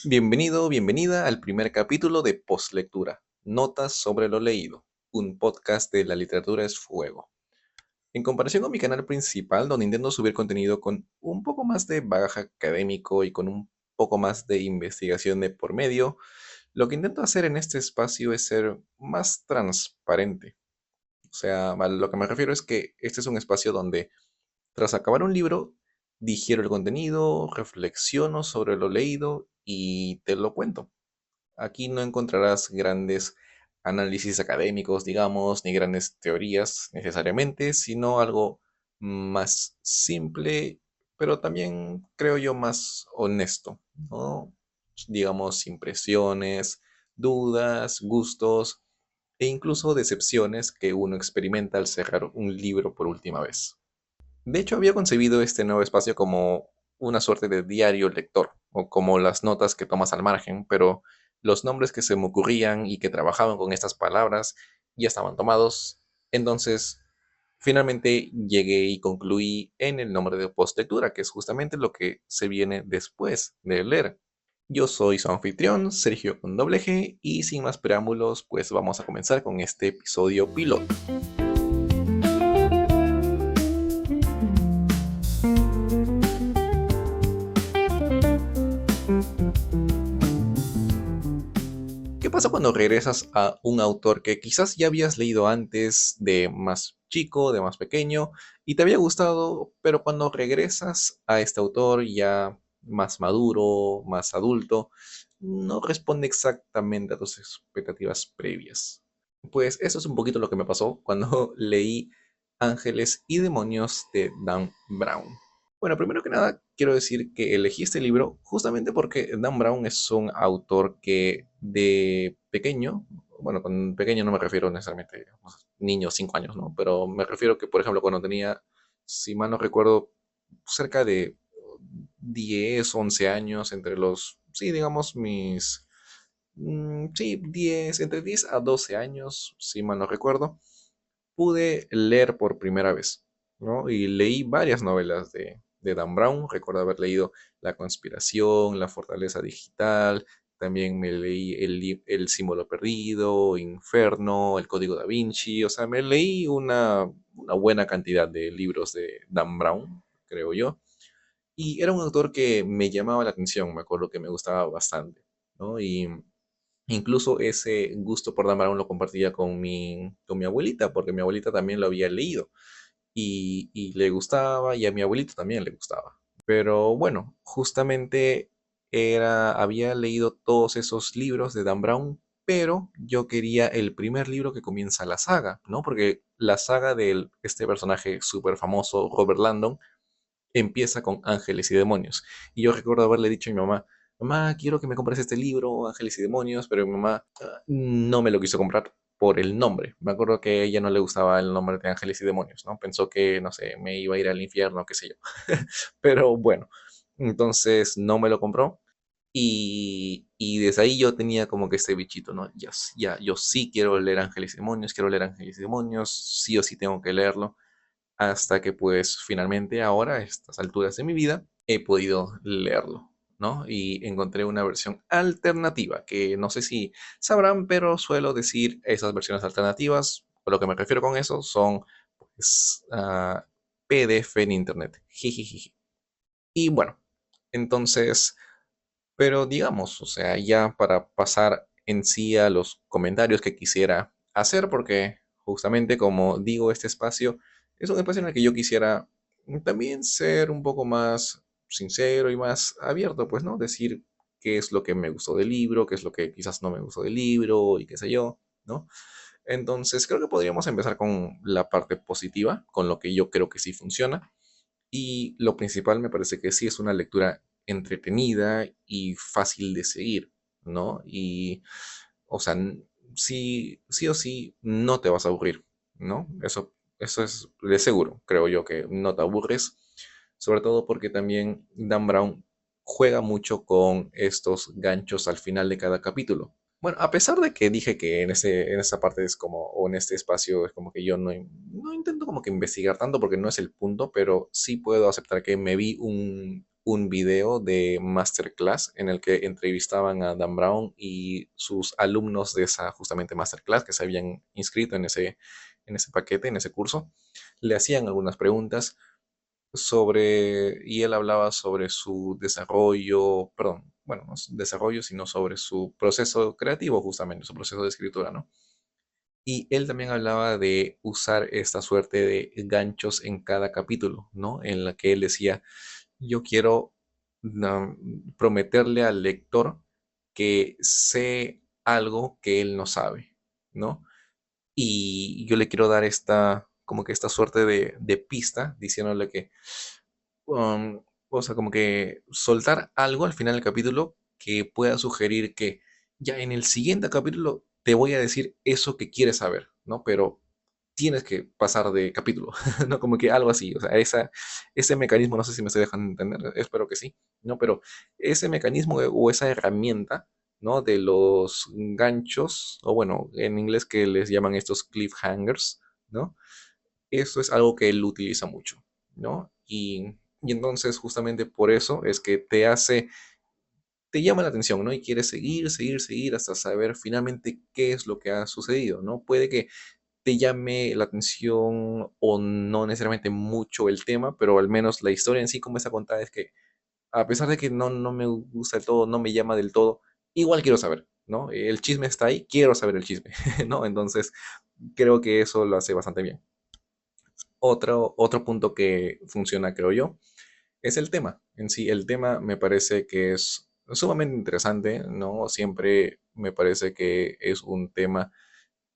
Bienvenido, bienvenida al primer capítulo de Postlectura, Notas sobre lo leído, un podcast de La literatura es fuego. En comparación con mi canal principal, donde intento subir contenido con un poco más de bagaje académico y con un poco más de investigación de por medio, lo que intento hacer en este espacio es ser más transparente. O sea, a lo que me refiero es que este es un espacio donde, tras acabar un libro, digiero el contenido, reflexiono sobre lo leído y te lo cuento. Aquí no encontrarás grandes análisis académicos, digamos, ni grandes teorías necesariamente, sino algo más simple, pero también creo yo más honesto, ¿no? Digamos, impresiones, dudas, gustos e incluso decepciones que uno experimenta al cerrar un libro por última vez. De hecho, había concebido este nuevo espacio como una suerte de diario lector, o como las notas que tomas al margen, pero los nombres que se me ocurrían y que trabajaban con estas palabras ya estaban tomados. Entonces, finalmente llegué y concluí en el nombre de postlectura, que es justamente lo que se viene después de leer. Yo soy su anfitrión, Sergio con doble G, y sin más preámbulos, pues vamos a comenzar con este episodio piloto. ¿Qué pasa cuando regresas a un autor que quizás ya habías leído antes de más chico, de más pequeño, y te había gustado, pero cuando regresas a este autor ya más maduro, más adulto, no responde exactamente a tus expectativas previas? Pues eso es un poquito lo que me pasó cuando leí Ángeles y Demonios de Dan Brown. Bueno, primero que nada, quiero decir que elegí este libro justamente porque Dan Brown es un autor que de pequeño, bueno, con pequeño no me refiero necesariamente a niños, 5 años, ¿no? Pero me refiero que, por ejemplo, cuando tenía, si mal no recuerdo, cerca de 10, 11 años, entre los, sí, digamos, sí, 10, entre 10 a 12 años, si mal no recuerdo, pude leer por primera vez, ¿no? Y leí varias novelas de Dan Brown. Recuerdo haber leído La conspiración, La fortaleza digital. También me leí El símbolo perdido, Inferno, El código da Vinci. O sea, me leí una buena cantidad de libros de Dan Brown, creo yo. Y era un autor que me llamaba la atención, me acuerdo que me gustaba bastante, ¿no? Y incluso ese gusto por Dan Brown lo compartía con mi abuelita, porque mi abuelita también lo había leído y le gustaba, y a mi abuelito también le gustaba. Pero bueno, justamente había leído todos esos libros de Dan Brown, pero yo quería el primer libro que comienza la saga, ¿no? Porque la saga de este personaje súper famoso, Robert Landon, empieza con Ángeles y Demonios. Y yo recuerdo haberle dicho a mi mamá, mamá, quiero que me compres este libro, Ángeles y Demonios, pero mi mamá no me lo quiso comprar por el nombre. Me acuerdo que a ella no le gustaba el nombre de Ángeles y Demonios, ¿no? Pensó que, no sé, me iba a ir al infierno, qué sé yo. Pero bueno, entonces no me lo compró. Y desde ahí yo tenía como que este bichito, ¿no? Ya, ya, yo sí quiero leer Ángeles y Demonios, quiero leer Ángeles y Demonios, sí o sí tengo que leerlo hasta que pues finalmente ahora, a estas alturas de mi vida, he podido leerlo, ¿no? Y encontré una versión alternativa, que no sé si sabrán, pero suelo decir esas versiones alternativas, a lo que me refiero con eso son pues PDF en internet. Jijijiji. Y bueno, entonces, pero digamos, o sea, ya para pasar en sí a los comentarios que quisiera hacer, porque justamente como digo, este espacio es un espacio en el que yo quisiera también ser un poco más sincero y más abierto, pues, ¿no? Decir qué es lo que me gustó del libro, qué es lo que quizás no me gustó del libro y qué sé yo, ¿no? Entonces, creo que podríamos empezar con la parte positiva, con lo que yo creo que sí funciona. Y lo principal me parece que sí es una lectura entretenida y fácil de seguir, ¿no? Y, o sea, sí, sí o sí no te vas a aburrir, ¿no? Eso es de seguro, creo yo que no te aburres, sobre todo porque también Dan Brown juega mucho con estos ganchos al final de cada capítulo. Bueno, a pesar de que dije que en esa parte es como, o en este espacio es como que yo no intento como que investigar tanto porque no es el punto, pero sí puedo aceptar que me vi un video de masterclass en el que entrevistaban a Dan Brown y sus alumnos de esa justamente masterclass que se habían inscrito en ese paquete, en ese curso. Le hacían algunas preguntas y él hablaba sobre su desarrollo, perdón, bueno, no su desarrollo, sino sobre su proceso creativo, justamente, su proceso de escritura, ¿no? Y él también hablaba de usar esta suerte de ganchos en cada capítulo, ¿no? En la que él decía, yo quiero prometerle al lector que sé algo que él no sabe, ¿no? Y yo le quiero dar como que esta suerte de pista, diciéndole que o sea, como que soltar algo al final del capítulo que pueda sugerir que ya en el siguiente capítulo te voy a decir eso que quieres saber, ¿no? Pero tienes que pasar de capítulo, ¿no? Como que algo así, o sea, ese mecanismo, no sé si me estoy dejando entender, espero que sí, ¿no? Pero ese mecanismo o esa herramienta, ¿no? De los ganchos, o bueno, en inglés que les llaman estos cliffhangers, ¿no? Eso es algo que él utiliza mucho, ¿no? Y entonces justamente por eso es que te llama la atención, ¿no? Y quieres seguir, seguir, seguir hasta saber finalmente qué es lo que ha sucedido, ¿no? Puede que te llame la atención o no necesariamente mucho el tema, pero al menos la historia en sí como está contada es que a pesar de que no me gusta del todo, no me llama del todo, igual quiero saber, ¿no? El chisme está ahí, quiero saber el chisme, ¿no? Entonces creo que eso lo hace bastante bien. Otro punto que funciona, creo yo, es el tema. En sí, el tema me parece que es sumamente interesante, ¿no? Siempre me parece que es un tema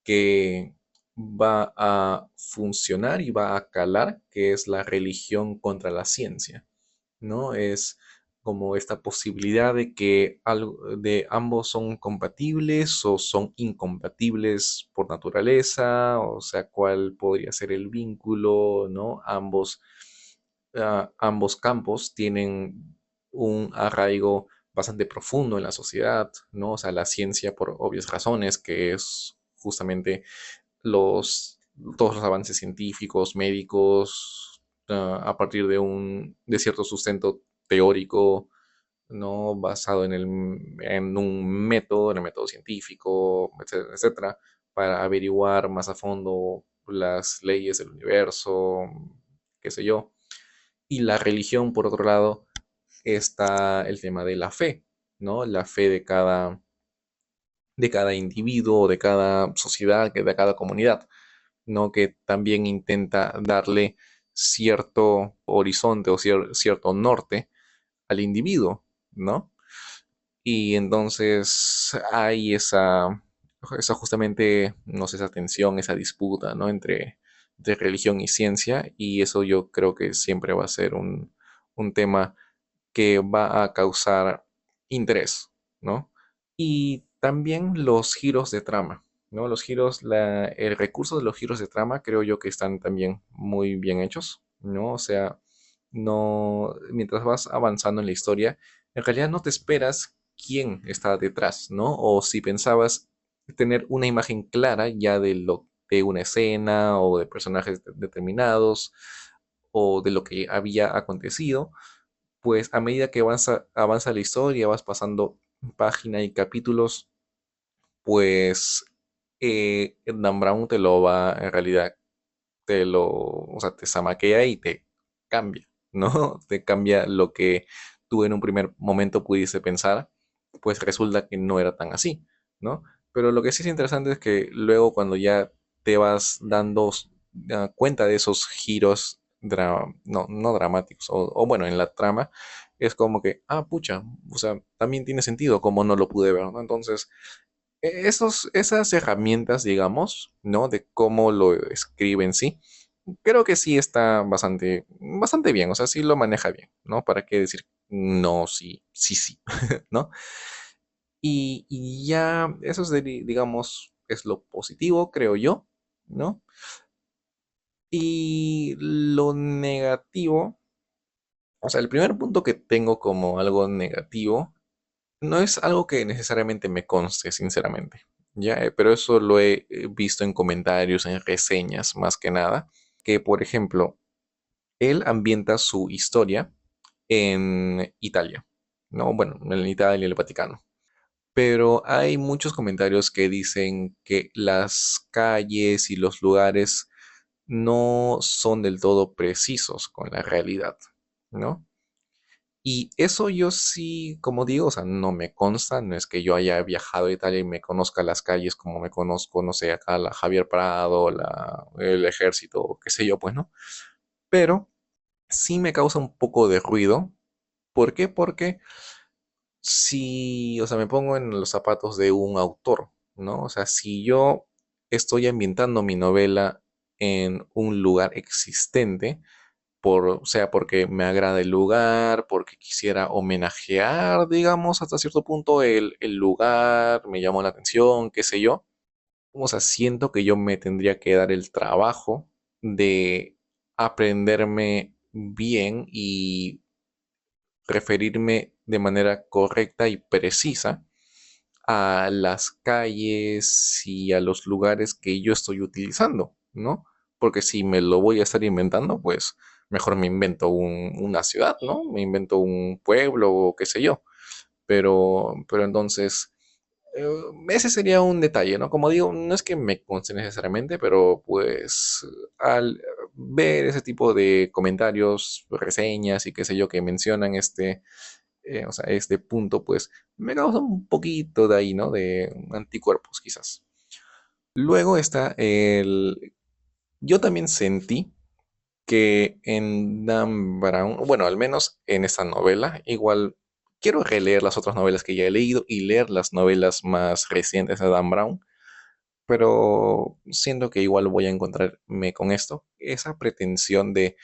que va a funcionar y va a calar, que es la religión contra la ciencia, ¿no? Es como esta posibilidad de que de ambos son compatibles o son incompatibles por naturaleza, o sea, cuál podría ser el vínculo, ¿no? Ambos campos tienen un arraigo bastante profundo en la sociedad, ¿no? O sea, la ciencia por obvias razones, que es justamente los, todos los avances científicos, médicos, a partir de cierto sustento teórico, no basado en el método científico, etcétera, etcétera, para averiguar más a fondo las leyes del universo, qué sé yo. Y la religión, por otro lado, está el tema de la fe, ¿no? La fe de cada individuo, de cada sociedad, de cada comunidad, ¿no? Que también intenta darle cierto horizonte o cierto norte al individuo, ¿no? Y entonces hay esa justamente, no sé, esa tensión, esa disputa, ¿no? Entre religión y ciencia, y eso yo creo que siempre va a ser un tema que va a causar interés, ¿no? Y también los giros de trama, ¿no? El recurso de los giros de trama creo yo que están también muy bien hechos, ¿no? O sea, no, mientras vas avanzando en la historia, en realidad no te esperas quién está detrás, ¿no? O si pensabas tener una imagen clara ya de una escena o de personajes determinados o de lo que había acontecido, pues a medida que avanza la historia, vas pasando página y capítulos, pues Dan Brown te lo va, en realidad, o sea, te zamaquea y te cambia, ¿no? Te cambia lo que tú en un primer momento pudiste pensar, pues resulta que no era tan así, ¿no? Pero lo que sí es interesante es que luego cuando ya te vas dando cuenta de esos giros, no dramáticos, o bueno, en la trama, es como que, pucha, o sea, también tiene sentido como no lo pude ver, ¿no? Entonces, esas herramientas, digamos, ¿no? De cómo lo escribe en sí, creo que sí está bastante, bastante bien, o sea, sí lo maneja bien, ¿no? ¿Para qué decir no, sí, sí, sí, ¿no? Y ya, eso es, digamos, es lo positivo, creo yo, ¿no? Y lo negativo, o sea, el primer punto que tengo como algo negativo no es algo que necesariamente me conste, sinceramente. Ya, pero eso lo he visto en comentarios, en reseñas, más que nada, que por ejemplo, él ambienta su historia en Italia, ¿no? Bueno, en Italia y el Vaticano. Pero hay muchos comentarios que dicen que las calles y los lugares no son del todo precisos con la realidad, ¿no? Y eso yo sí, como digo, o sea, no me consta, no es que yo haya viajado a Italia y me conozca las calles como me conozco, no sé, acá la Javier Prado, el Ejército, qué sé yo, pues, ¿no? Pero sí me causa un poco de ruido. ¿Por qué? Porque si, o sea, me pongo en los zapatos de un autor, ¿no? O sea, si yo estoy ambientando mi novela en un lugar existente, sea porque me agrada el lugar, porque quisiera homenajear, digamos, hasta cierto punto el lugar, me llamó la atención, qué sé yo. O sea, siento que yo me tendría que dar el trabajo de aprenderme bien y referirme de manera correcta y precisa a las calles y a los lugares que yo estoy utilizando, ¿no? Porque si me lo voy a estar inventando, pues mejor me invento una ciudad, ¿no? Me invento un pueblo o qué sé yo. Pero entonces, ese sería un detalle, ¿no? Como digo, no es que me conste necesariamente, pero pues al ver ese tipo de comentarios, reseñas y qué sé yo que mencionan o sea, este punto, pues me causa un poquito de ahí, ¿no? De anticuerpos, quizás. Luego está el... Yo también sentí que en Dan Brown, bueno, al menos en esta novela, igual quiero releer las otras novelas que ya he leído y leer las novelas más recientes de Dan Brown, pero siento que igual voy a encontrarme con esto, esa pretensión de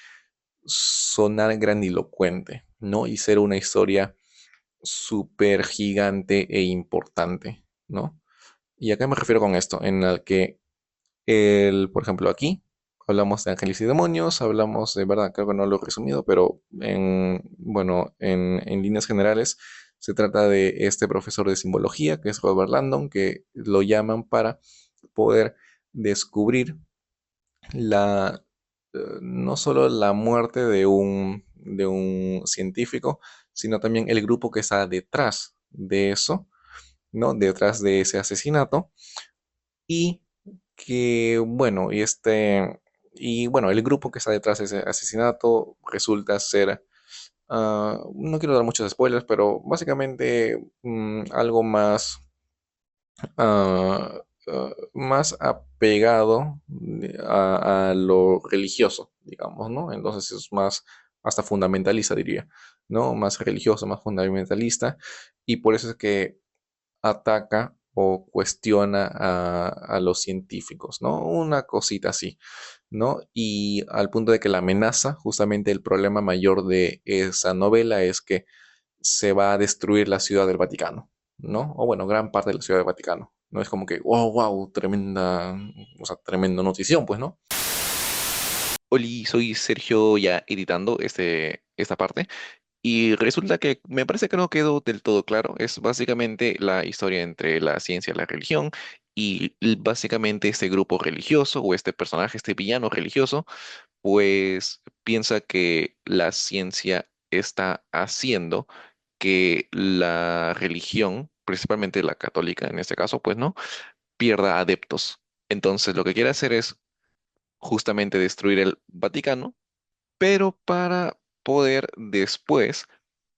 sonar grandilocuente, ¿no? Y ser una historia súper gigante e importante, ¿no? ¿Y a qué me refiero con esto? En el que, por ejemplo, aquí hablamos de ángeles y demonios, hablamos de verdad, creo que no lo he resumido, pero bueno, en líneas generales se trata de este profesor de simbología, que es Robert Landon, que lo llaman para poder descubrir no solo la muerte de un científico, sino también el grupo que está detrás de eso, ¿no? Detrás de ese asesinato. Y que, bueno, y bueno, el grupo que está detrás de ese asesinato resulta ser, no quiero dar muchos spoilers, pero básicamente algo más más apegado a lo religioso, digamos, ¿no? Entonces es más, hasta fundamentalista, diría, ¿no? Más religioso, más fundamentalista, y por eso es que ataca o cuestiona a los científicos, ¿no? Una cosita así, ¿no? Y al punto de que la amenaza, justamente el problema mayor de esa novela es que se va a destruir la ciudad del Vaticano, ¿no? O bueno, gran parte de la ciudad del Vaticano. No es como que, wow, wow, tremenda, o sea, tremenda notición, pues, ¿no? Oli, soy Sergio ya editando esta parte. Y resulta que me parece que no quedó del todo claro. Es básicamente la historia entre la ciencia y la religión. Y básicamente este grupo religioso o este personaje, este villano religioso, pues piensa que la ciencia está haciendo que la religión, principalmente la católica en este caso, pues no, pierda adeptos. Entonces lo que quiere hacer es justamente destruir el Vaticano, pero para poder después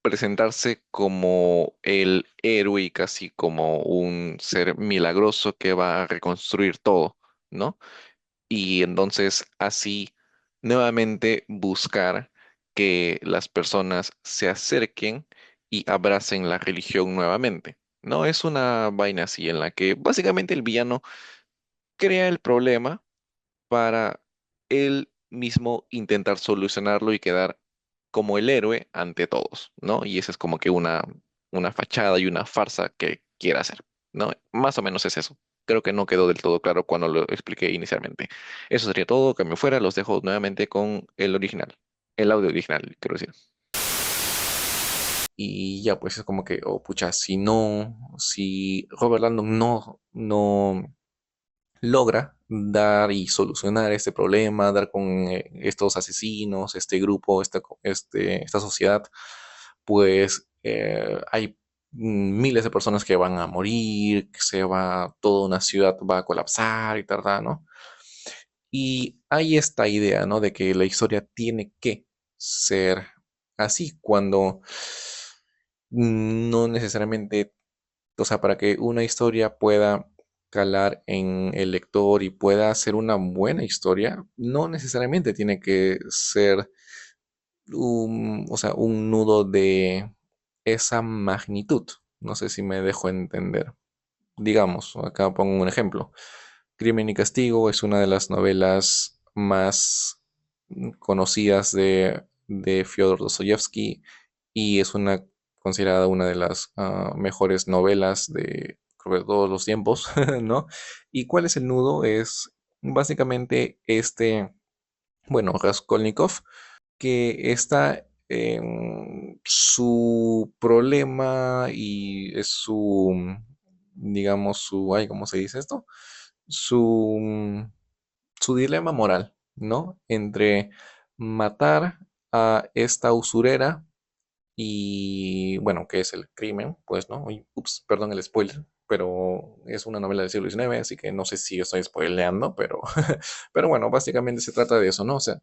presentarse como el héroe y casi como un ser milagroso que va a reconstruir todo, ¿no? Y entonces así nuevamente buscar que las personas se acerquen y abracen la religión nuevamente. No es una vaina así en la que básicamente el villano crea el problema para él mismo intentar solucionarlo y quedar como el héroe ante todos, ¿no? Y esa es como que una fachada y una farsa que quiere hacer, ¿no? Más o menos es eso. Creo que no quedó del todo claro cuando lo expliqué inicialmente. Eso sería todo, que me fuera, los dejo nuevamente con el original, el audio original, quiero decir. Y ya, pues es como que, oh, pucha, si Robert Landon no logra dar y solucionar este problema, dar con estos asesinos, este grupo, esta sociedad, pues hay miles de personas que van a morir, que toda una ciudad va a colapsar y tal, ¿no? Y hay esta idea, ¿no? De que la historia tiene que ser así, cuando no necesariamente, o sea, para que una historia pueda calar en el lector y pueda ser una buena historia, no necesariamente tiene que ser o sea, un nudo de esa magnitud. No sé si me dejo entender. Digamos, acá pongo un ejemplo. Crimen y Castigo es una de las novelas más conocidas de Fyodor Dostoyevsky y es considerada una de las mejores novelas creo, de todos los tiempos, ¿no? ¿Y cuál es el nudo? Es básicamente bueno, Raskolnikov, que está en su problema y es digamos, ay, ¿cómo se dice esto? Su, su dilema moral, ¿no? Entre matar a esta usurera y, bueno, que es el crimen, pues, ¿no? Ups, perdón el spoiler, pero es una novela del siglo XIX, así que no sé si estoy spoileando, pero, pero bueno, básicamente se trata de eso, ¿no? O sea,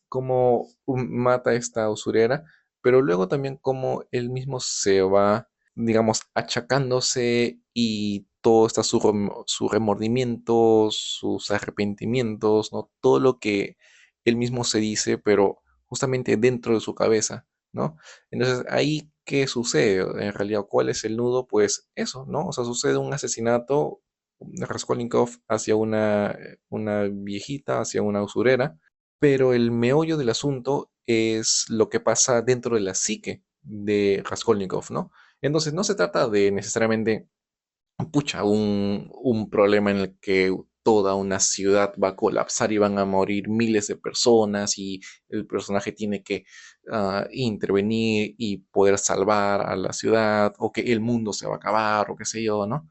cómo mata a esta usurera, pero luego también cómo él mismo se va, digamos, achacándose y todo está su remordimiento, sus arrepentimientos, ¿no? Todo lo que él mismo se dice, pero justamente dentro de su cabeza, ¿no? Entonces, ahí, ¿qué sucede? En realidad, ¿cuál es el nudo? Pues eso, ¿no? O sea, sucede un asesinato de Raskolnikov hacia una viejita, hacia una usurera, pero el meollo del asunto es lo que pasa dentro de la psique de Raskolnikov, ¿no? Entonces, no se trata de necesariamente pucha, un problema en el que toda una ciudad va a colapsar y van a morir miles de personas y el personaje tiene que intervenir y poder salvar a la ciudad o que el mundo se va a acabar o qué sé yo, ¿no?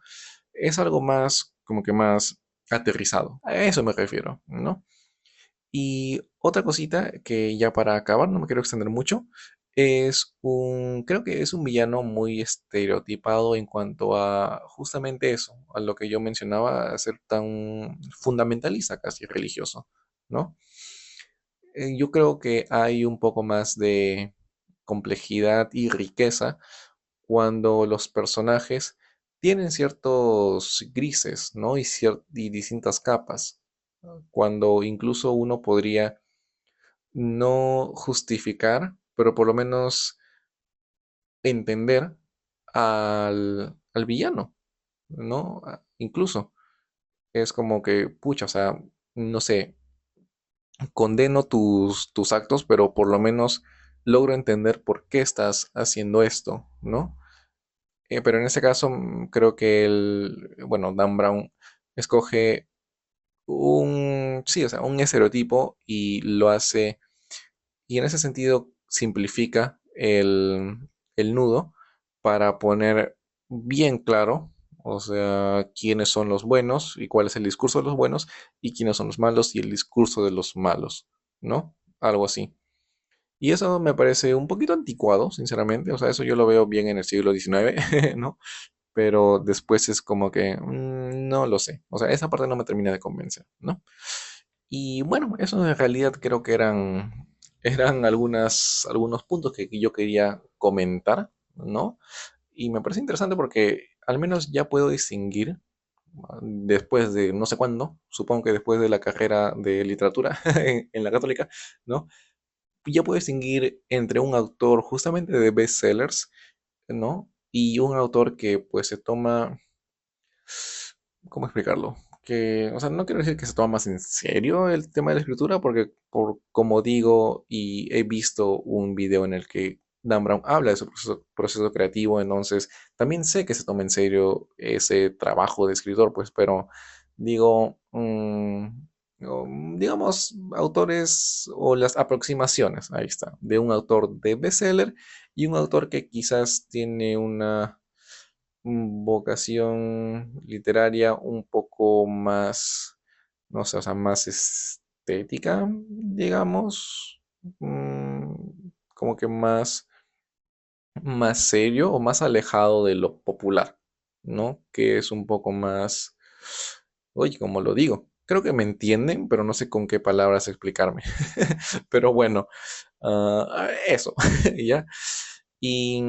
Es algo más, como que más aterrizado. A eso me refiero, ¿no? Y otra cosita que ya para acabar, no me quiero extender mucho, creo que es un villano muy estereotipado en cuanto a justamente eso, a lo que yo mencionaba, a ser tan fundamentalista, casi religioso, ¿no? Yo creo que hay un poco más de complejidad y riqueza cuando los personajes tienen ciertos grises, ¿no? Y distintas capas, cuando incluso uno podría no justificar, pero por lo menos entender al villano, ¿no? Incluso es como que, pucha, o sea, no sé, condeno tus actos, pero por lo menos logro entender por qué estás haciendo esto, ¿no? Pero en este caso, creo que bueno, Dan Brown escoge sí, o sea, un estereotipo y lo hace. Y en ese sentido simplifica el nudo para poner bien claro, o sea, quiénes son los buenos y cuál es el discurso de los buenos y quiénes son los malos y el discurso de los malos, ¿no? Algo así. Y eso me parece un poquito anticuado, sinceramente. O sea, eso yo lo veo bien en el siglo XIX, ¿no? Pero después es como que no lo sé. O sea, esa parte no me termina de convencer, ¿no? Y bueno, eso en realidad creo que eran algunos puntos que yo quería comentar, ¿no? Y me parece interesante porque al menos ya puedo distinguir, después de no sé cuándo, supongo que después de la carrera de literatura en la Católica, ¿no? Ya puedo distinguir entre un autor justamente de bestsellers, ¿no? Y un autor que pues se toma, ¿cómo explicarlo? Que, o sea, no quiero decir que se toma más en serio el tema de la escritura, porque como digo, y he visto un video en el que Dan Brown habla de su proceso creativo, entonces también sé que se toma en serio ese trabajo de escritor, pues, pero digo, digamos, autores o las aproximaciones, ahí está, de un autor de bestseller y un autor que quizás tiene una vocación literaria un poco más, no sé, o sea, más estética, digamos, mm, como que más serio o más alejado de lo popular, ¿no? Que es un poco más, oye, como lo digo, creo que me entienden, pero no sé con qué palabras explicarme. Pero bueno, eso, ¿ya? Y,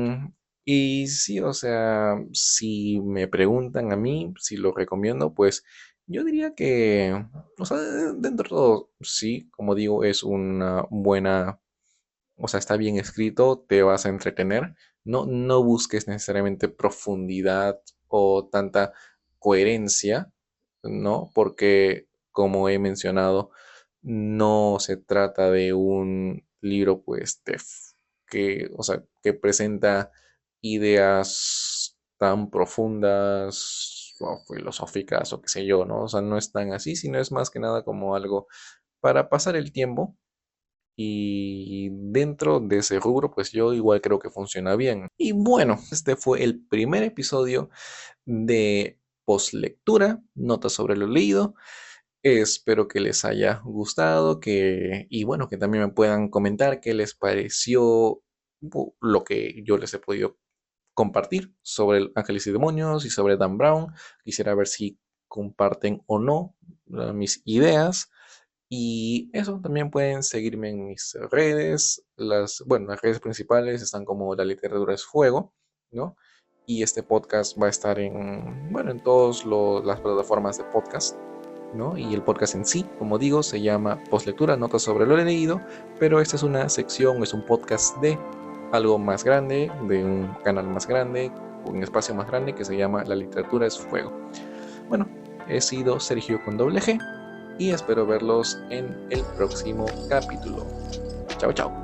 y sí, o sea, si me preguntan a mí si lo recomiendo, pues yo diría que, o sea, dentro de todo, sí, como digo, es una buena, o sea, está bien escrito, te vas a entretener. No busques necesariamente profundidad o tanta coherencia, ¿no? Porque, como he mencionado, no se trata de un libro, pues, que, o sea, que presenta ideas tan profundas o filosóficas o qué sé yo, ¿no? O sea, no es tan así, sino es más que nada como algo para pasar el tiempo y dentro de ese rubro, pues yo igual creo que funciona bien. Y bueno, este fue el primer episodio de postlectura, notas sobre lo leído. Espero que les haya gustado, y bueno, que también me puedan comentar qué les pareció lo que yo les he podido compartir sobre el Ángeles y Demonios y sobre Dan Brown. Quisiera ver si comparten o no mis ideas. Y eso, también pueden seguirme en mis redes. Bueno, las redes principales están como La Literatura es Fuego, ¿no? Y este podcast va a estar bueno, en todas las plataformas de podcast, ¿no? Y el podcast en sí, como digo, se llama Postlectura, Notas sobre lo leído, pero esta es una sección, es un podcast de algo más grande, de un canal más grande, un espacio más grande que se llama La Literatura es Fuego. Bueno, he sido Sergio con doble G y espero verlos en el próximo capítulo. Chao, chao.